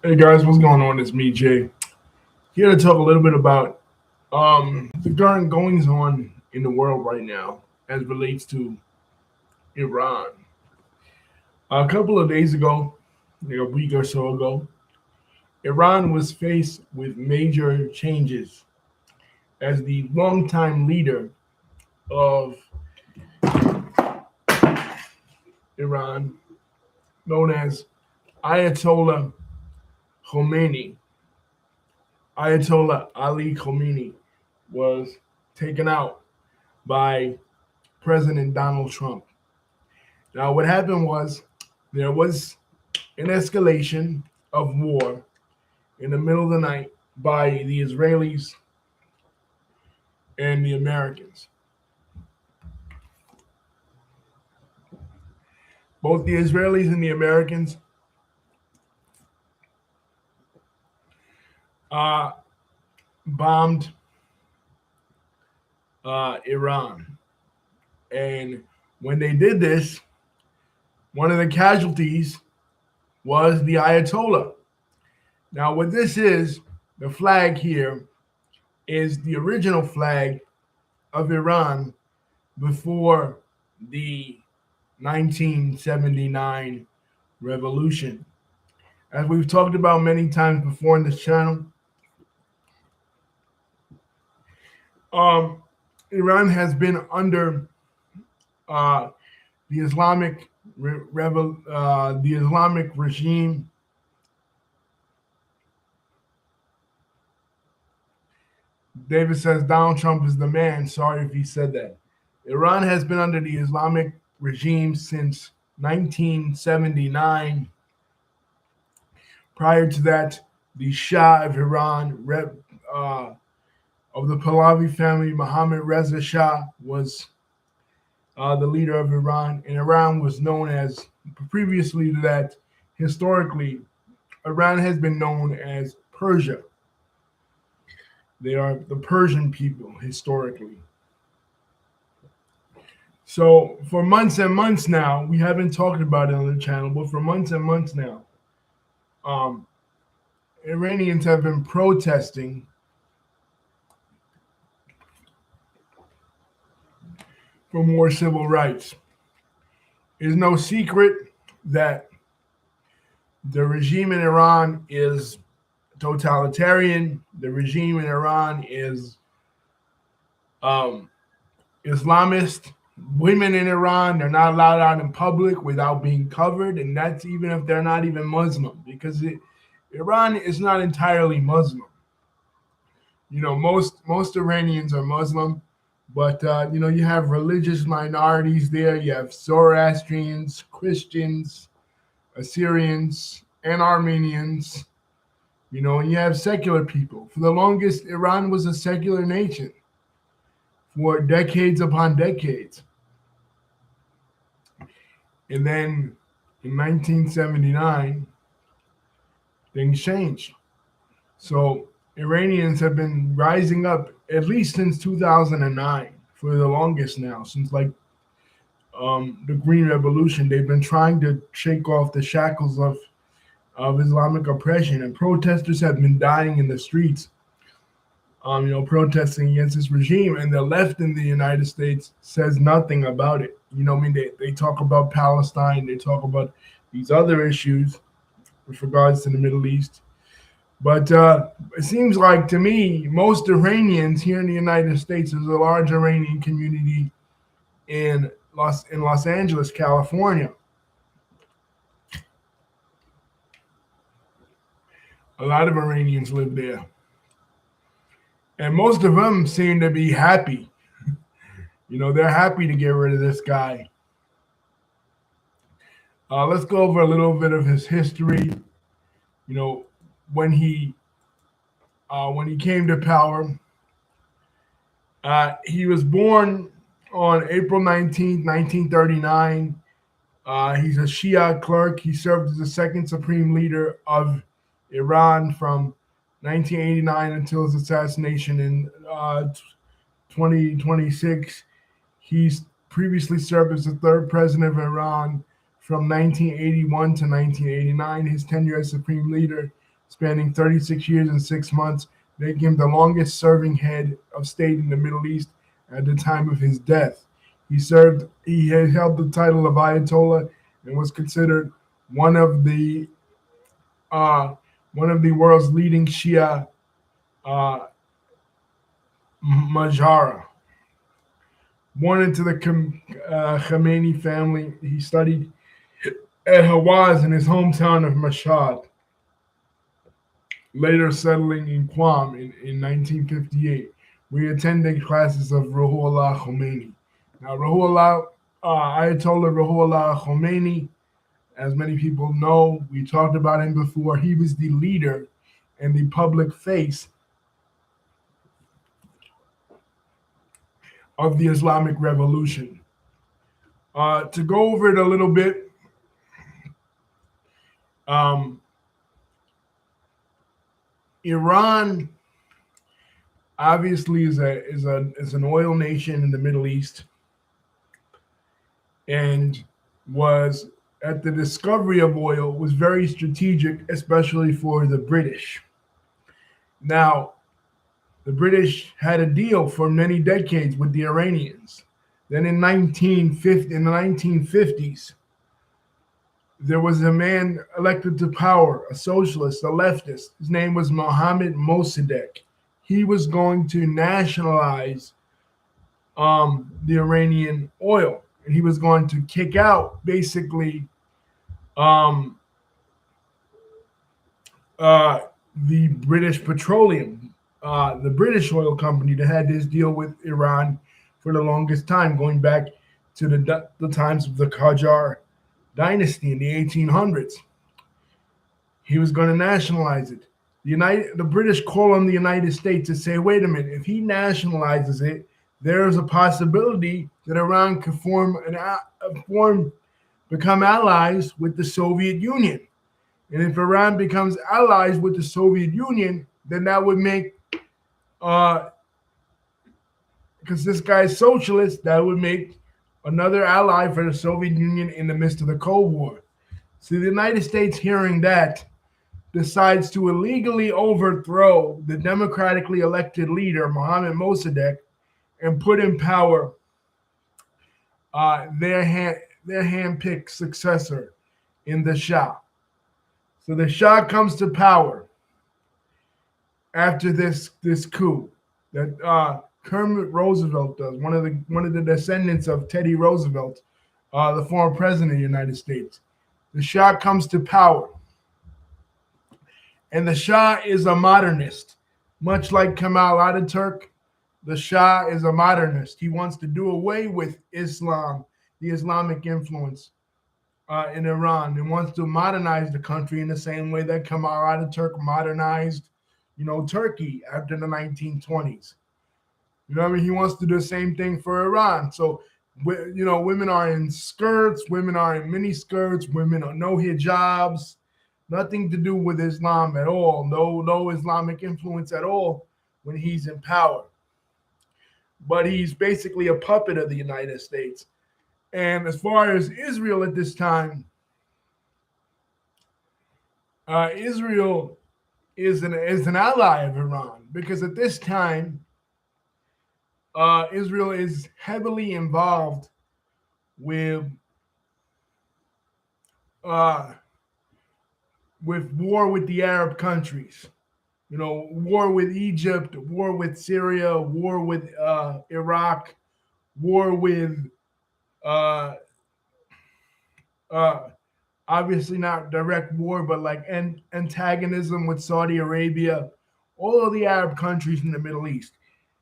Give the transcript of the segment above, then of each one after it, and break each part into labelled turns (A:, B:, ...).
A: Hey guys, what's going on? It's me, Jay. Here to talk a little bit about the current goings on in the world right now as relates to Iran. A couple of days ago, like a week or so ago, Iran was faced with major changes as the longtime leader of Iran, known as Ayatollah Khomeini. Ayatollah Ali Khomeini was taken out by President Donald Trump. Now, what happened was there was an escalation of war in the middle of the night by the Israelis and the Americans. Both the Israelis and the Americans uh, bombed Iran. And when they did this, one of the casualties was the Ayatollah. Now, what this is, the flag here, is the original flag of Iran before the 1979 revolution. As we've talked about many times before in this channel, Iran has been under the Islamic regime. David says Donald Trump is the man. Sorry if he said that. Iran has been under the Islamic regime since 1979. Prior to that, the Shah of Iran, of the Pahlavi family, Mohammad Reza Shah, was the leader of Iran. And Iran was known as, previously to that, historically, Iran has been known as Persia. They are the Persian people historically. So for months and months now, we haven't talked about it on the channel, but for months and months now, Iranians have been protesting for more civil rights. It's no secret that the regime in Iran is totalitarian. The regime in Iran is Islamist. Women in Iran, they're not allowed out in public without being covered, and that's even if they're not even Muslim, because Iran is not entirely Muslim. You know, most Iranians are Muslim, but you have religious minorities there. You have Zoroastrians, Christians, Assyrians, and Armenians. And you have secular people. For the longest, Iran was a secular nation for decades upon decades. And then in 1979, things changed. So Iranians have been rising up at least since 2009, for the longest now, since the Green Revolution. They've been trying to shake off the shackles of Islamic oppression, and protesters have been dying in the streets, protesting against this regime. And the left in the United States says nothing about it. They talk about Palestine, they talk about these other issues with regards to the Middle East. But it seems like, to me, most Iranians here in the United States, there's a large Iranian community in Los Angeles, California. A lot of Iranians live there. And most of them seem to be happy. They're happy to get rid of this guy. Let's go over a little bit of his history. When he came to power, he was born on April 19th, 1939. He's a Shia clerk. He served as the second supreme leader of Iran from 1989 until his assassination in 2026. He's previously served as the third president of Iran from 1981 to 1989. His tenure as supreme leader spanning 36 years and 6 months, making him the longest serving head of state in the Middle East at the time of his death. He had held the title of Ayatollah and was considered one of the uh, one of the world's leading Shia uh, Majara. Born into the Khomeini family, he studied at Hawaz in his hometown of Mashhad, later settling in Qom in 1958, where he attended classes of Ruhollah Khomeini. Now, Ayatollah Ruhollah Khomeini, as many people know, we talked about him before, he was the leader and the public face of the Islamic Revolution. To go over it a little bit, um, Iran obviously is an oil nation in the Middle East, and was at the discovery of oil was very strategic, especially for the British. Now, the British had a deal for many decades with the Iranians. Then in in the 1950s, there was a man elected to power, a socialist, a leftist. His name was Mohammad Mossadegh. He was going to nationalize the Iranian oil, and he was going to kick out basically um, the British Petroleum, the British oil company that had this deal with Iran for the longest time, going back to the times of the Qajar dynasty in the 1800s. He was going to nationalize it. The British call on the United States to say, wait a minute, if he nationalizes it, there is a possibility that Iran could become allies with the Soviet Union. And if Iran becomes allies with the Soviet Union, then that would make, because this guy's socialist, that would make another ally for the Soviet Union in the midst of the Cold War. So the United States, hearing that, decides to illegally overthrow the democratically elected leader, Mohammad Mossadegh, and put in power their hand-picked successor in the Shah. So the Shah comes to power after this coup that Kermit Roosevelt does, one of the descendants of Teddy Roosevelt, the former president of the United States. The Shah comes to power, and the Shah is a modernist, much like Kemal Ataturk. The Shah is a modernist. He wants to do away with Islam, the Islamic influence in Iran, and wants to modernize the country in the same way that Kemal Ataturk modernized, Turkey after the 1920s. You know what I mean? He wants to do the same thing for Iran. So, women are in skirts, women are in mini skirts, women are no hijabs, nothing to do with Islam at all. No Islamic influence at all when he's in power. But he's basically a puppet of the United States. And as far as Israel at this time, Israel is an ally of Iran, because at this time, Israel is heavily involved with war with the Arab countries. War with Egypt, war with Syria, war with Iraq, war with obviously not direct war, but like antagonism with Saudi Arabia, all of the Arab countries in the Middle East.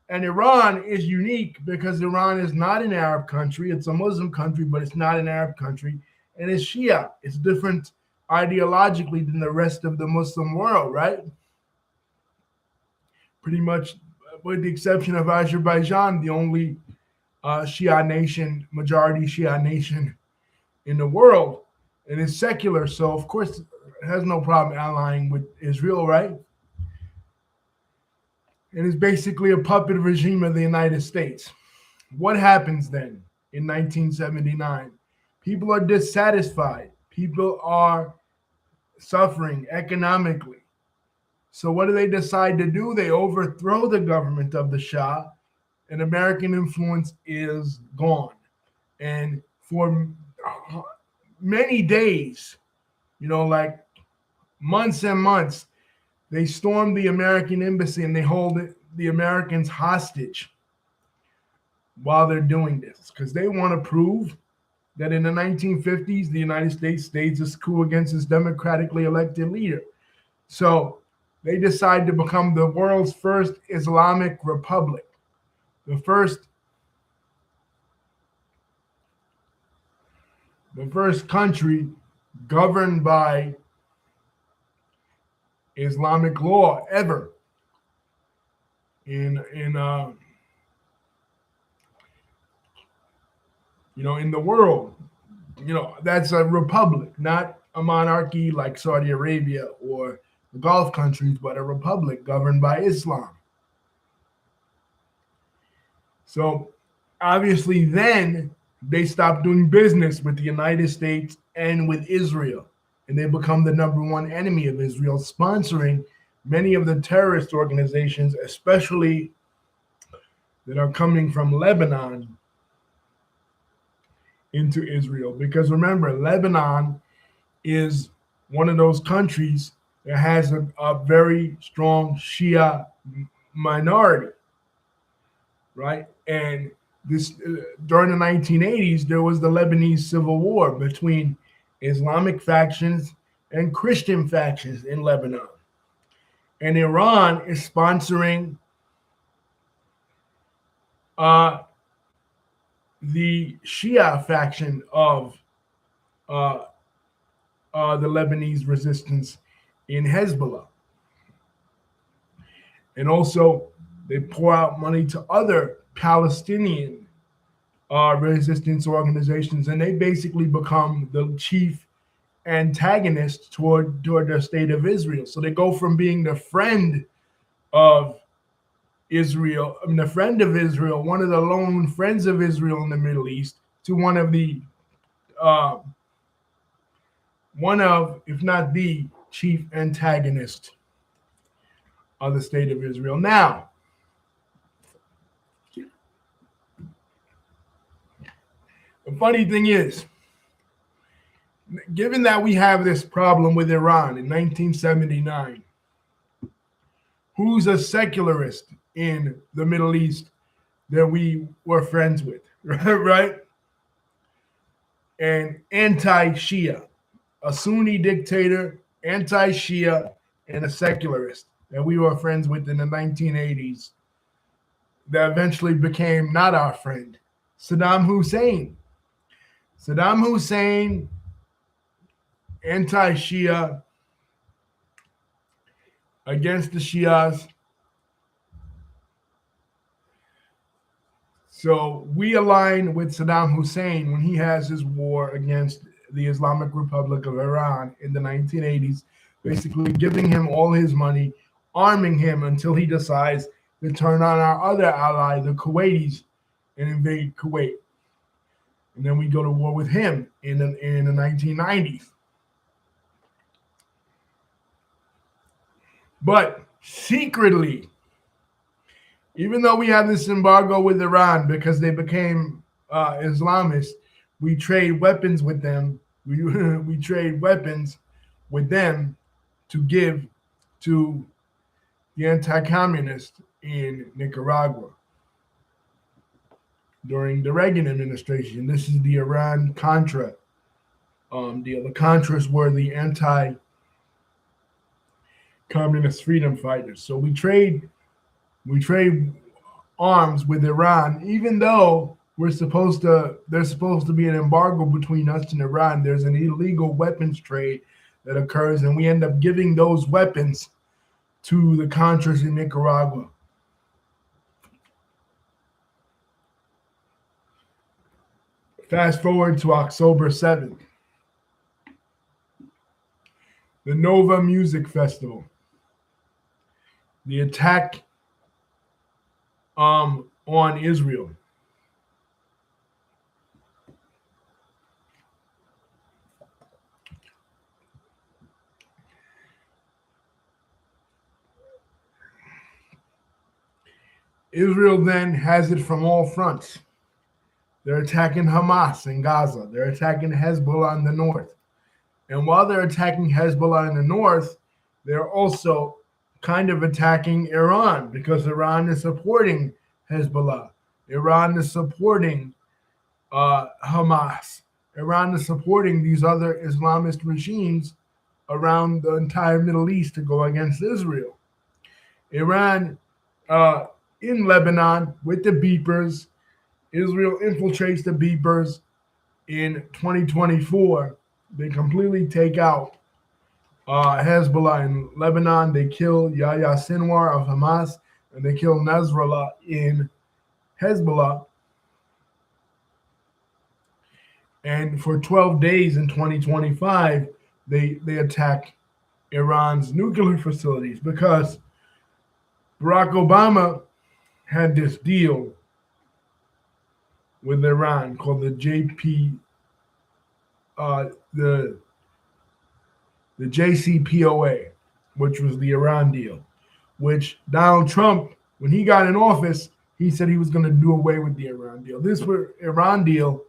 A: And Iran is unique because Iran is not an Arab country. It's a Muslim country, but it's not an Arab country. And it's Shia. It's different ideologically than the rest of the Muslim world, right? Pretty much, with the exception of Azerbaijan, the only Shia nation, majority Shia nation in the world. And it's secular, so of course it has no problem allying with Israel, right? And it's basically a puppet regime of the United States. What happens then in 1979? People are dissatisfied. People are suffering economically. So what do they decide to do? They overthrow the government of the Shah, and American influence is gone. And for many days, like months and months, they storm the American embassy and they hold the Americans hostage while they're doing this because they want to prove that in the 1950s, the United States staged a coup against its democratically elected leader. So they decide to become the world's first Islamic republic, the first country governed by Islamic law ever in in the world. That's a republic, not a monarchy like Saudi Arabia or the Gulf countries, but a republic governed by Islam. So obviously, then they stopped doing business with the United States and with Israel, and they become the number one enemy of Israel, sponsoring many of the terrorist organizations, especially that are coming from Lebanon into Israel. Because remember, Lebanon is one of those countries that has a very strong Shia minority, right? And this during the 1980s, there was the Lebanese civil war between Islamic factions and Christian factions in Lebanon. And Iran is sponsoring the Shia faction of uh, the Lebanese resistance in Hezbollah. And also, they pour out money to other Palestinian resistance organizations, and they basically become the chief antagonist toward the state of Israel. So they go from being the friend of Israel, the friend of Israel, one of the lone friends of Israel in the Middle East, to one of, if not the chief antagonist of the state of Israel. Now, the funny thing is, given that we have this problem with Iran in 1979, who's a secularist in the Middle East that we were friends with, right? And anti-Shia, a Sunni dictator, anti-Shia, and a secularist that we were friends with in the 1980s that eventually became not our friend, Saddam Hussein. Saddam Hussein, anti-Shia, against the Shias. So we align with Saddam Hussein when he has his war against the Islamic Republic of Iran in the 1980s, basically giving him all his money, arming him until he decides to turn on our other ally, the Kuwaitis, and invade Kuwait. And then we go to war with him in the 1990s. But secretly, even though we have this embargo with Iran because they became Islamists, we trade weapons with them. We trade weapons with them to give to the anti-communists in Nicaragua during the Reagan administration. This is the Iran-Contra deal. The Contras were the anti-communist freedom fighters. So we trade arms with Iran, even though there's supposed to be an embargo between us and Iran. There's an illegal weapons trade that occurs, and we end up giving those weapons to the Contras in Nicaragua. Fast forward to October 7th, the Nova Music Festival. The attack on Israel. Israel then has it from all fronts. They're attacking Hamas in Gaza. They're attacking Hezbollah in the north. And while they're attacking Hezbollah in the north, they're also kind of attacking Iran because Iran is supporting Hezbollah. Iran is supporting Hamas. Iran is supporting these other Islamist regimes around the entire Middle East to go against Israel. Iran in Lebanon with the beepers. Israel infiltrates the beepers in 2024. They completely take out Hezbollah in Lebanon. They kill Yahya Sinwar of Hamas, and they kill Nasrallah in Hezbollah. And for 12 days in 2025, they attack Iran's nuclear facilities because Barack Obama had this deal with Iran called the the JCPOA, which was the Iran deal, which Donald Trump, when he got in office, he said he was going to do away with the Iran deal. This Iran deal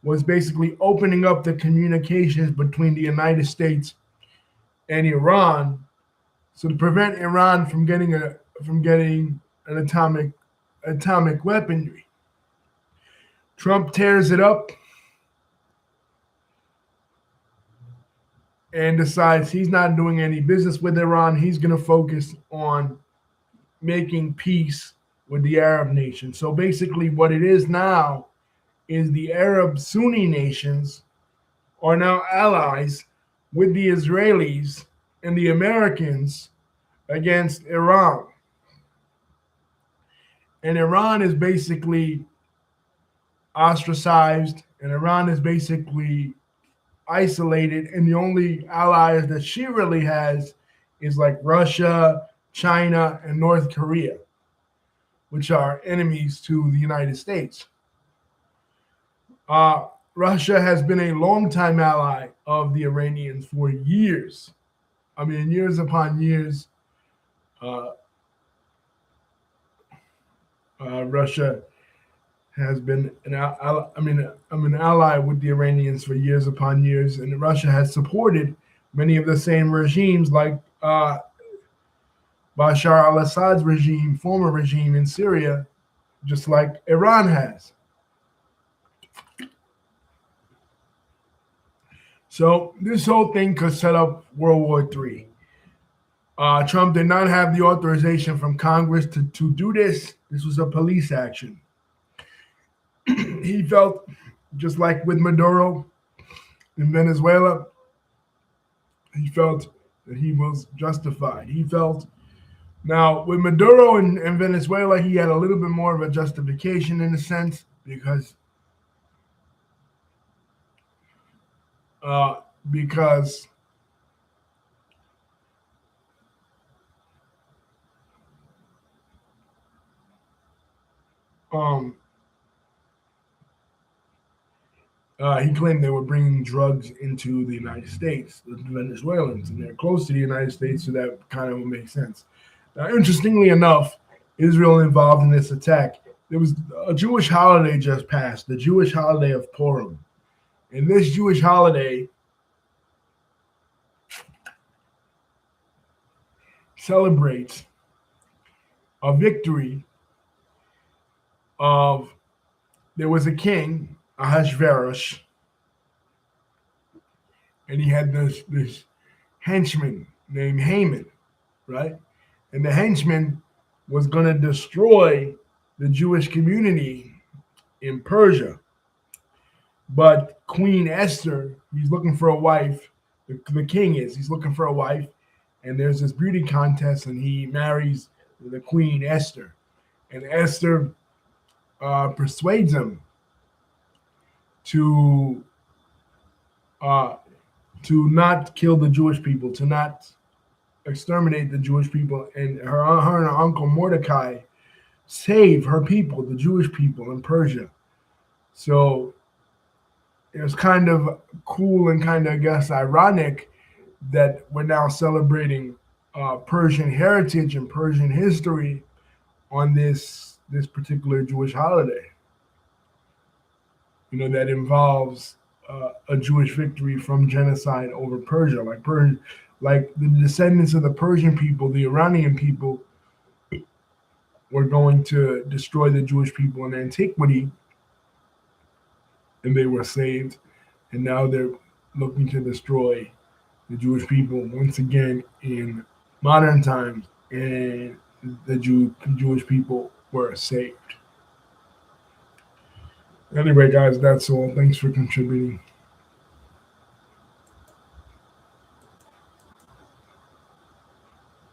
A: was basically opening up the communications between the United States and Iran, so to prevent Iran from getting an atomic weaponry. Trump tears it up and decides he's not doing any business with Iran. He's going to focus on making peace with the Arab nations. So basically what it is now is the Arab Sunni nations are now allies with the Israelis and the Americans against Iran. And Iran is basically ostracized, and Iran is basically isolated, and the only allies that she really has is like Russia, China, and North Korea, which are enemies to the United States. Russia has been a longtime ally of the Iranians for years. I mean, years upon years. Russia has been an ally with the Iranians for years upon years, and Russia has supported many of the same regimes like Bashar al-Assad's regime, former regime in Syria, just like Iran has. So this whole thing could set up World War III. Trump did not have the authorization from Congress to do this. This was a police action. He felt, just like with Maduro in Venezuela, he felt that he was justified. He felt, now with Maduro in Venezuela, he had a little bit more of a justification in a sense because he claimed they were bringing drugs into the United States, the Venezuelans, and they're close to the United States, so that kind of would make sense. Now, interestingly enough, Israel involved in this attack. There was a Jewish holiday just passed, the Jewish holiday of Purim. And this Jewish holiday celebrates a victory of, there was a king, Ahasuerus, and he had this henchman named Haman, right? And the henchman was going to destroy the Jewish community in Persia. But Queen Esther, he's looking for a wife. The king he's looking for a wife. And there's this beauty contest, and he marries the Queen Esther. And Esther persuades him to not kill the Jewish people, to not exterminate the Jewish people, and her and her uncle Mordecai save her people, the Jewish people in Persia. So it was kind of cool and kind of, I guess, ironic that we're now celebrating Persian heritage and Persian history on this this particular Jewish holiday. That involves a Jewish victory from genocide over Persia, like the descendants of the Persian people, the Iranian people were going to destroy the Jewish people in antiquity, and they were saved, and now they're looking to destroy the Jewish people once again in modern times, and the Jewish people were saved. Anyway, guys, that's all. Thanks for contributing.